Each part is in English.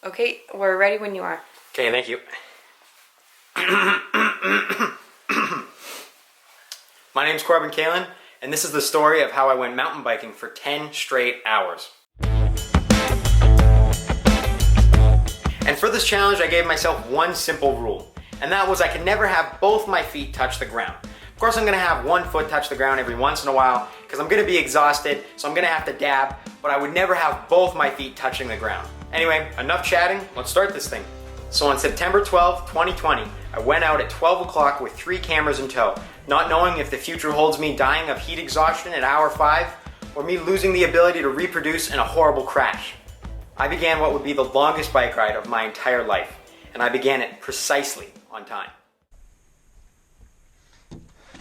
Okay, we're ready when you are. Okay, thank you. My name's Corbin Kalin, and this is the story of how I went mountain biking for 10 straight hours. And for this challenge, I gave myself one simple rule, and that was I can never have both my feet touch the ground. Of course, I'm gonna have one foot touch the ground every once in a while, because I'm gonna be exhausted, so I'm gonna have to dab, but I would never have both my feet touching the ground. Anyway, enough chatting, let's start this thing. So on September 12th, 2020, I went out at 12 o'clock with 3 cameras in tow, not knowing if the future holds me dying of heat exhaustion at hour 5, or me losing the ability to reproduce in a horrible crash. I began what would be the longest bike ride of my entire life, and I began it precisely on time.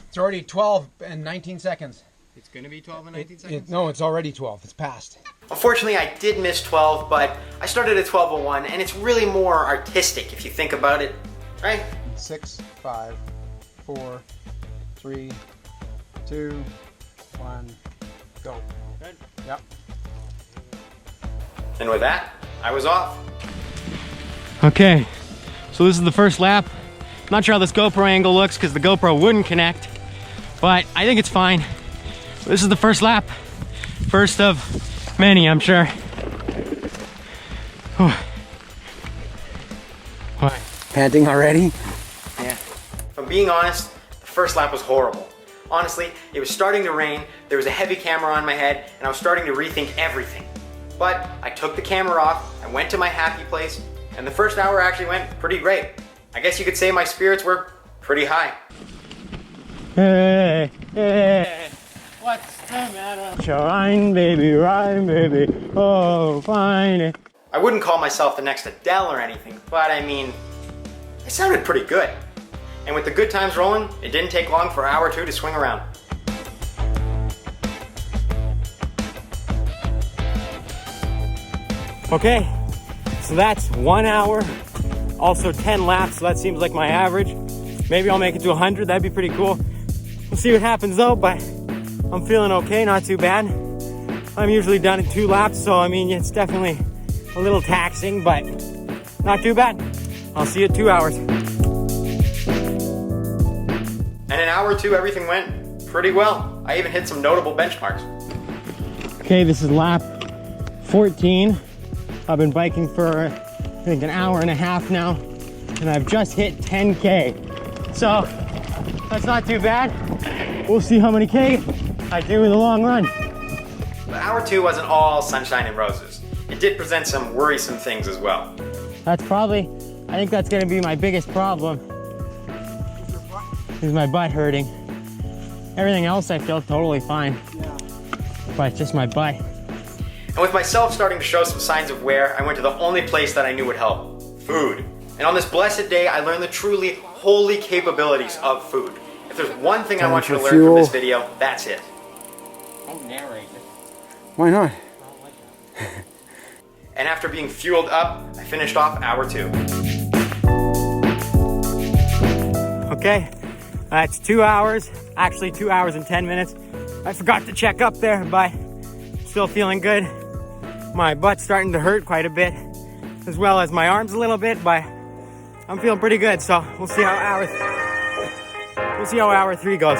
It's already 12 and 19 seconds. It's gonna be 12 and 19 seconds? No, it's already 12. It's past. Unfortunately, I did miss 12, but I started at 12:01, and it's really more artistic if you think about it, right? 6, 5, 4, 3, 2, 1, go. Good. Yep. And with that, I was off. Okay, so this is the first lap. I'm not sure how this GoPro angle looks because the GoPro wouldn't connect, but I think it's fine. This is the first lap. First of many, I'm sure. Panting already? Yeah. If I'm being honest, the first lap was horrible. Honestly, it was starting to rain, there was a heavy camera on my head, and I was starting to rethink everything. But I took the camera off, I went to my happy place, and the first hour actually went pretty great. I guess you could say my spirits were pretty high. Hey, hey, what's the matter? Rhyme, baby, oh, fine it. I wouldn't call myself the next Adele or anything, but I mean, it sounded pretty good. And with the good times rolling, it didn't take long for hour 2 to swing around. Okay, so that's 1 hour, also 10 laps, so that seems like my average. Maybe I'll make it to 100, that'd be pretty cool. We'll see what happens though, but I'm feeling okay, not too bad. I'm usually done in 2 laps, so I mean, it's definitely a little taxing, but not too bad. I'll see you at 2 hours. And in hour 2, everything went pretty well. I even hit some notable benchmarks. Okay, this is lap 14. I've been biking for, I think, an hour and a half now, and I've just hit 10K. So, that's not too bad. We'll see how many K I do in the long run. But hour 2 wasn't all sunshine and roses. It did present some worrisome things as well. That's probably, I think that's gonna be my biggest problem, is my butt hurting. Everything else I feel totally fine, but just my butt. And with myself starting to show some signs of wear, I went to the only place that I knew would help, food. And on this blessed day, I learned the truly holy capabilities of food. If there's one thing I want you to learn from this video, that's it. Don't narrate it. Why not? And after being fueled up, I finished off hour 2. Okay, that's 2 hours, actually 2 hours and 10 minutes. I forgot to check up there, but still feeling good. My butt's starting to hurt quite a bit, as well as my arms a little bit, but I'm feeling pretty good, so we'll see how hour 3 goes.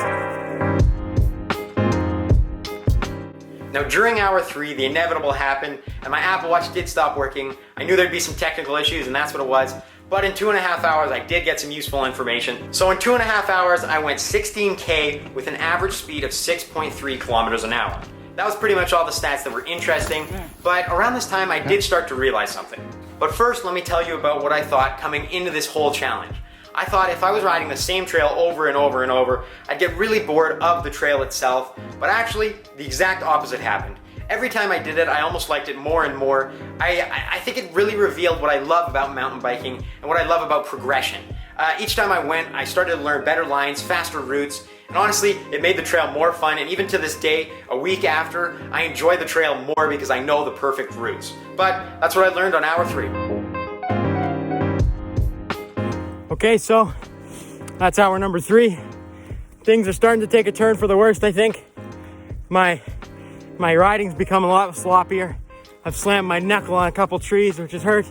Now during hour 3, the inevitable happened, and my Apple Watch did stop working. I knew there'd be some technical issues, and that's what it was. But in 2.5 hours, I did get some useful information. So in 2.5 hours, I went 16K with an average speed of 6.3 kilometers an hour. That was pretty much all the stats that were interesting, but around this time, I did start to realize something. But first, let me tell you about what I thought coming into this whole challenge. I thought if I was riding the same trail over and over and over, I'd get really bored of the trail itself, but actually, the exact opposite happened. Every time I did it, I almost liked it more and more. I think it really revealed what I love about mountain biking and what I love about progression. Each time I went, I started to learn better lines, faster routes, and honestly, it made the trail more fun, and even to this day, a week after, I enjoy the trail more because I know the perfect routes. But that's what I learned on hour 3. Okay, so that's hour number 3. Things are starting to take a turn for the worst, I think. My riding's become a lot sloppier. I've slammed my knuckle on a couple trees, which has hurt.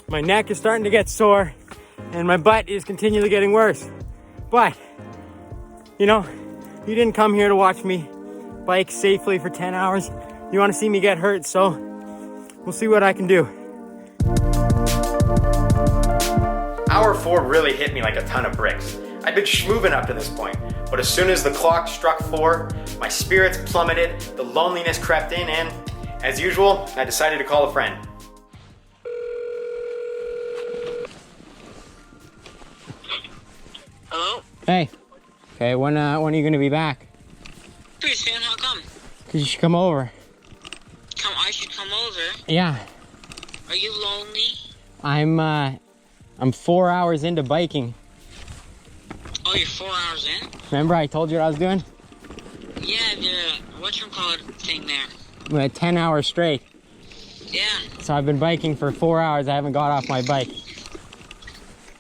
My neck is starting to get sore and my butt is continually getting worse. But, you know, you didn't come here to watch me bike safely for 10 hours. You want to see me get hurt, so we'll see what I can do. Hour 4 really hit me like a ton of bricks. I'd been schmoovin' up to this point, but as soon as the clock struck 4, my spirits plummeted, the loneliness crept in, and as usual, I decided to call a friend. Hello? Hey. Okay, when are you gonna be back? Pretty soon, how come? Cause you should come over. I should come over? Yeah. Are you lonely? I'm 4 hours into biking. Oh, you're 4 hours in? Remember I told you what I was doing? Yeah, the whatchamacallit thing there. I'm at 10 hours straight. Yeah. So I've been biking for 4 hours. I haven't got off my bike.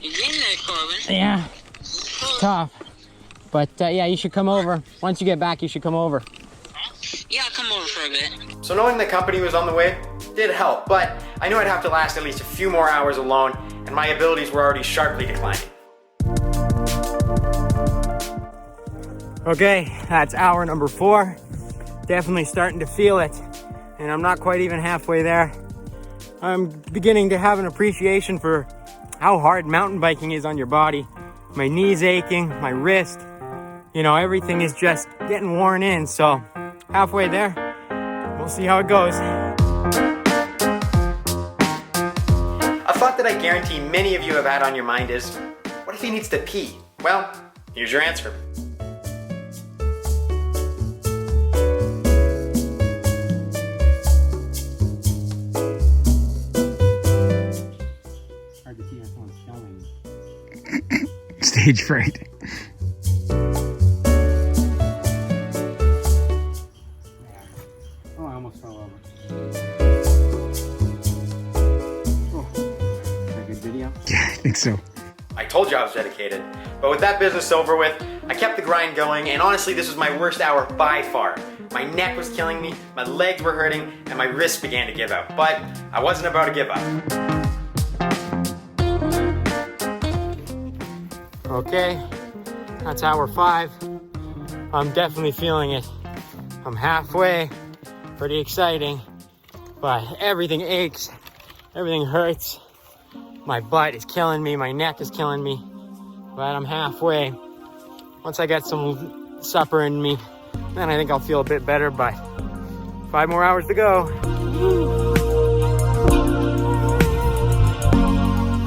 You're getting there, Corbin. Yeah, it's tough. But yeah, you should come over. Once you get back, you should come over. Yeah, I'll come over for a bit. So knowing the company was on the way did help, but I knew I'd have to last at least a few more hours alone, and my abilities were already sharply declining. Okay, that's hour number 4. Definitely starting to feel it, and I'm not quite even halfway there. I'm beginning to have an appreciation for how hard mountain biking is on your body. My knees aching, my wrist, you know, everything is just getting worn in, so halfway there, we'll see how it goes. A thought that I guarantee many of you have had on your mind is, what if he needs to pee? Well, here's your answer. Hard to see if someone's filming. Stage fright. Oh, I almost fell over. Oh, is that a good video? Yeah, I think so. I told you I was dedicated, but with that business over with, I kept the grind going, and honestly, this was my worst hour by far. My neck was killing me, my legs were hurting, and my wrists began to give out, but I wasn't about to give up. Okay, that's hour 5. I'm definitely feeling it. I'm halfway, pretty exciting, but everything aches, everything hurts. My butt is killing me, my neck is killing me, but I'm halfway. Once I get some supper in me, then I think I'll feel a bit better, but 5 more hours to go.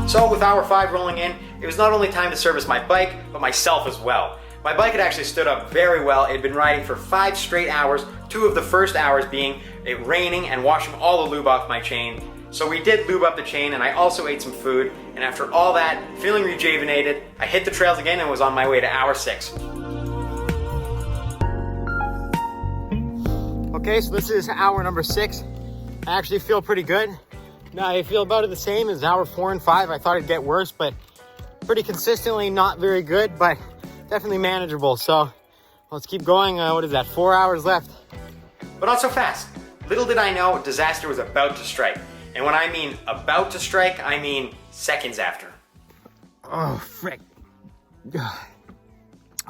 So with hour 5 rolling in, it was not only time to service my bike, but myself as well. My bike had actually stood up very well. It had been riding for 5 straight hours, 2 of the first hours being it raining and washing all the lube off my chain. So we did lube up the chain, and I also ate some food, and after all that, feeling rejuvenated, I hit the trails again and was on my way to hour 6. Okay, so this is hour number 6. I actually feel pretty good. Now I feel about the same as hour 4 and 5. I thought it'd get worse, but pretty consistently not very good, but definitely manageable. So let's keep going. What is that, 4 hours left? But not so fast. Little did I know, disaster was about to strike. And when I mean about to strike, I mean seconds after. Oh, frick.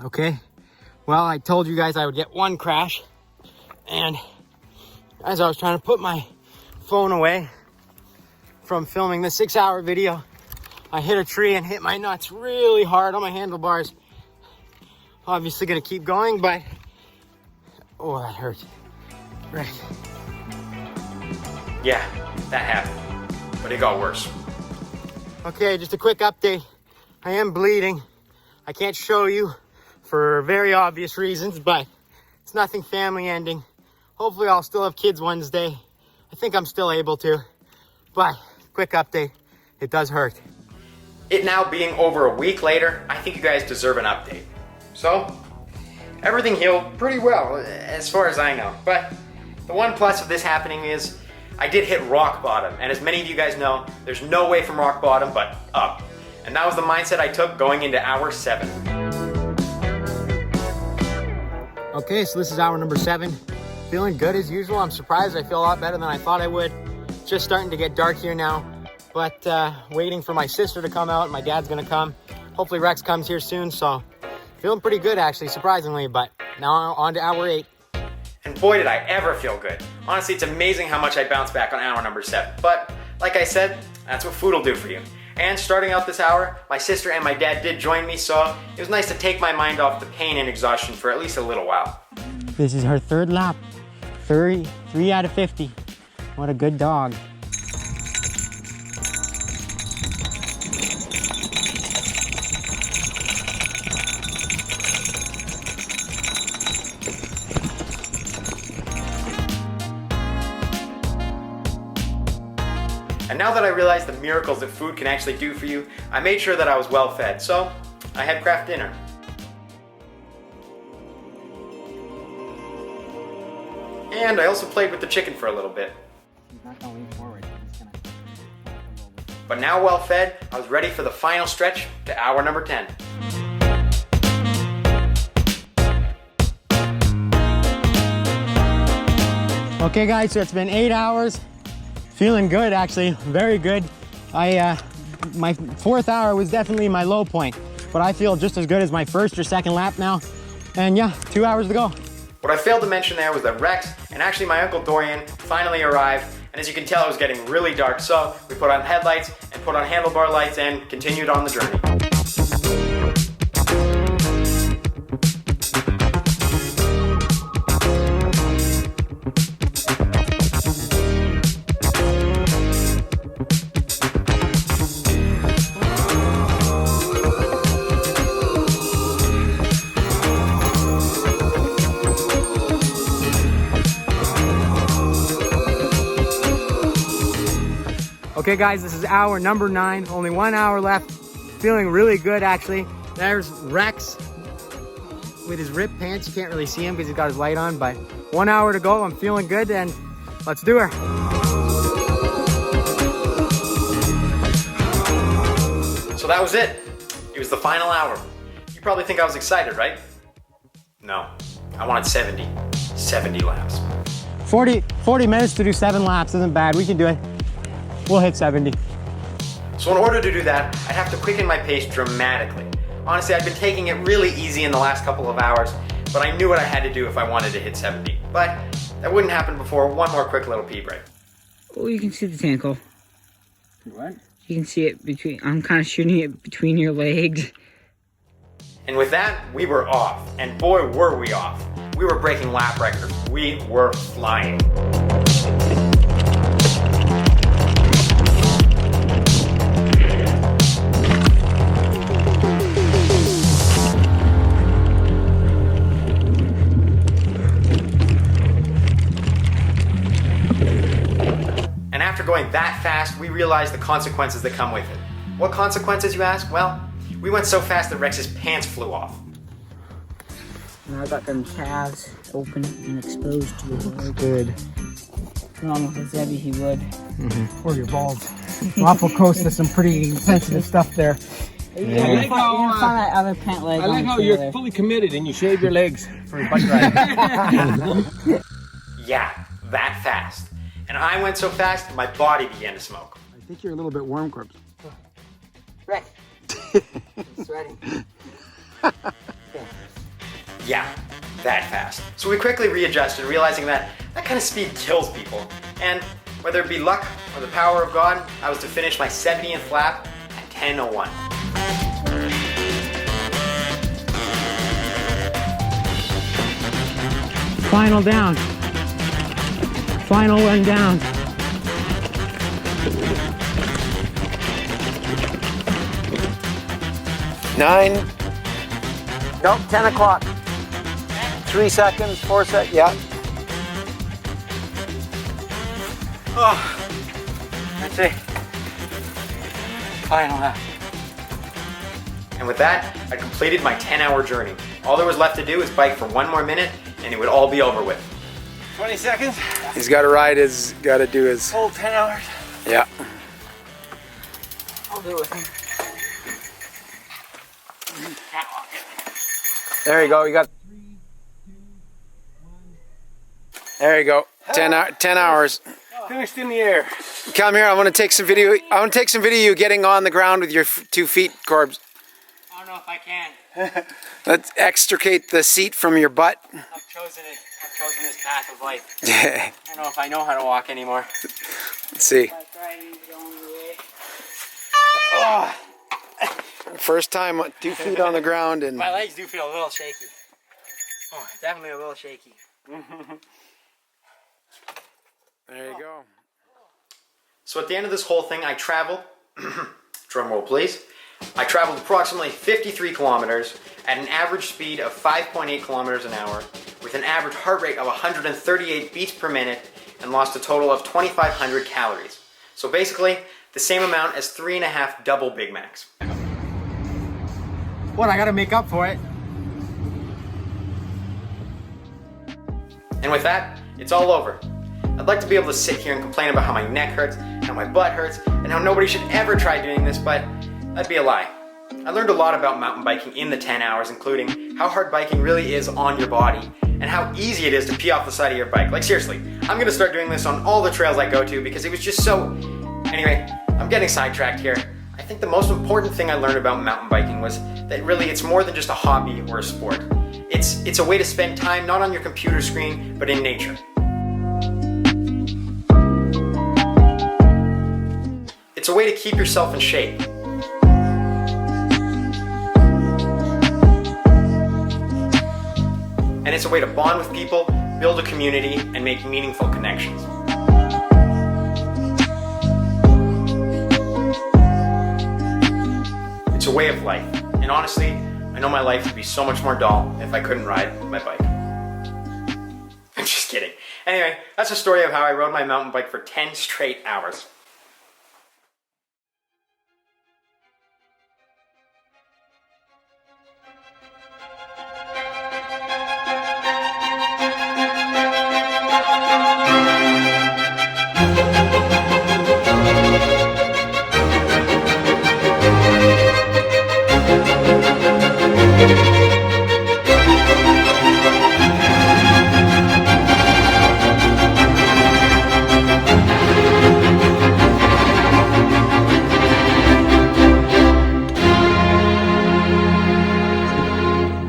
Okay, well, I told you guys I would get one crash, and as I was trying to put my phone away from filming the 6-hour video, I hit a tree and hit my nuts really hard on my handlebars. Obviously gonna keep going, but oh, that hurt. Right. Yeah, that happened. But it got worse. Okay, just a quick update. I am bleeding. I can't show you for very obvious reasons, but it's nothing family ending. Hopefully I'll still have kids Wednesday. I think I'm still able to, but quick update, it does hurt. It now being over a week later, I think you guys deserve an update. So, everything healed pretty well, as far as I know. But the one plus of this happening is I did hit rock bottom, and as many of you guys know, there's no way from rock bottom but up. And that was the mindset I took going into hour 7. Okay, so this is hour number 7. Feeling good as usual. I'm surprised I feel a lot better than I thought I would. It's just starting to get dark here now, but waiting for my sister to come out. My dad's gonna come. Hopefully Rex comes here soon, so feeling pretty good actually, surprisingly, but now on to hour 8. And boy, did I ever feel good. Honestly, it's amazing how much I bounced back on hour number 7. But like I said, that's what food will do for you. And starting out this hour, my sister and my dad did join me, so it was nice to take my mind off the pain and exhaustion for at least a little while. This is her 3rd lap. 3 out of 50. What a good dog. And now that I realized the miracles that food can actually do for you, I made sure that I was well fed, so I had Kraft dinner. And I also played with the chicken for a little bit. He's not going forward. He's gonna But now well fed, I was ready for the final stretch to hour number 10. Okay guys, so it's been 8 hours. Feeling good actually, very good. My 4th hour was definitely my low point, but I feel just as good as my 1st or 2nd lap now. And yeah, 2 hours to go. What I failed to mention there was that Rex and actually my Uncle Dorian finally arrived, and as you can tell it was getting really dark, so we put on headlights and put on handlebar lights and continued on the journey. Okay guys, this is hour number 9, only 1 hour left. Feeling really good actually. There's Rex with his ripped pants. You can't really see him because he's got his light on, but 1 hour to go. I'm feeling good and let's do her. So that was it. It was the final hour. You probably think I was excited, right? No, I wanted 70 laps. 40 minutes to do 7 laps isn't bad. We can do it. We'll hit 70. So in order to do that, I'd have to quicken my pace dramatically. Honestly, I'd been taking it really easy in the last couple of hours, but I knew what I had to do if I wanted to hit 70. But that wouldn't happen before one more quick little pee break. Oh, you can see the tankle. What? You can see it between, I'm kind of shooting it between your legs. And with that, we were off. And boy, were we off. We were breaking lap records. We were flying. And after going that fast, we realized the consequences that come with it. What consequences, you ask? Well, we went so fast that Rex's pants flew off. And I got them calves open and exposed to the world. Good. Normal for Zebby, he would. Or your balls. Waffle Coast has some pretty sensitive stuff there. Yeah. I like that other pant leg. I like how you're fully committed and you shave your legs for a bike ride. Yeah, that fast. And I went so fast, my body began to smoke. I think you're a little bit warm, Corpse. Right. I'm sweating. Yeah, that fast. So we quickly readjusted, realizing that that kind of speed kills people. And whether it be luck or the power of God, I was to finish my 70th lap at 10:01. Final down. Final one down. Nine. Nope, 10 o'clock. 3 seconds, 4 seconds, yeah. Oh, that's it. Final lap. And with that, I completed my 10-hour journey. All there was left to do is bike for 1 more minute, and it would all be over with. 20 seconds. He's got to do his... Full 10 hours. Yeah. I'll do it. There you go. You got... There you go. 10 hours. Finished in the air. Come here. I want to take some video. I want to take some video of you getting on the ground with your 2 feet, Corbs. I don't know if I can. Let's extricate the seat from your butt. I've chosen it. I've chosen this path of life. Yeah. I don't know if I know how to walk anymore. Let's see. Oh, First time 2 feet on the ground and my legs do feel a little shaky. Oh, definitely a little shaky. there you go. So at the end of this whole thing, I traveled, drum roll please, I traveled approximately 53 kilometers at an average speed of 5.8 kilometers an hour with an average heart rate of 138 beats per minute and lost a total of 2,500 calories. So basically, the same amount as 3.5 double Big Macs. What, I gotta make up for it? And with that, it's all over. I'd like to be able to sit here and complain about how my neck hurts, how my butt hurts, and how nobody should ever try doing this, but that'd be a lie. I learned a lot about mountain biking in the 10 hours, including how hard biking really is on your body, and how easy it is to pee off the side of your bike. Like seriously, I'm gonna start doing this on all the trails I go to because it was just so... Anyway, I'm getting sidetracked here. I think the most important thing I learned about mountain biking was that really it's more than just a hobby or a sport. It's a way to spend time not on your computer screen, but in nature. It's a way to keep yourself in shape. And it's a way to bond with people, build a community, and make meaningful connections. It's a way of life. And honestly, I know my life would be so much more dull if I couldn't ride my bike. I'm just kidding. Anyway, that's the story of how I rode my mountain bike for 10 straight hours.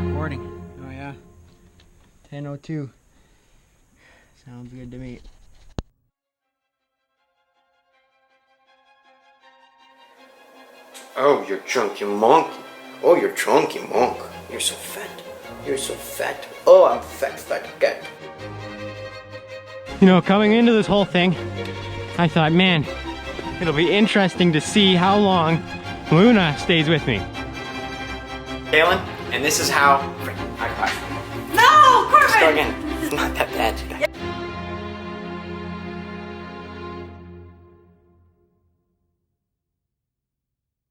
Recording. Oh yeah. 10:02. Sounds good to me. Oh, you're chunky monkey. Oh, you're chunky monk. You're so fat. You're so fat. Oh, I'm fat cat. You know, coming into this whole thing, I thought, man, it'll be interesting to see how long Luna stays with me. Galen, and this is how... I No, Corbin! Let's go again. It's not that bad.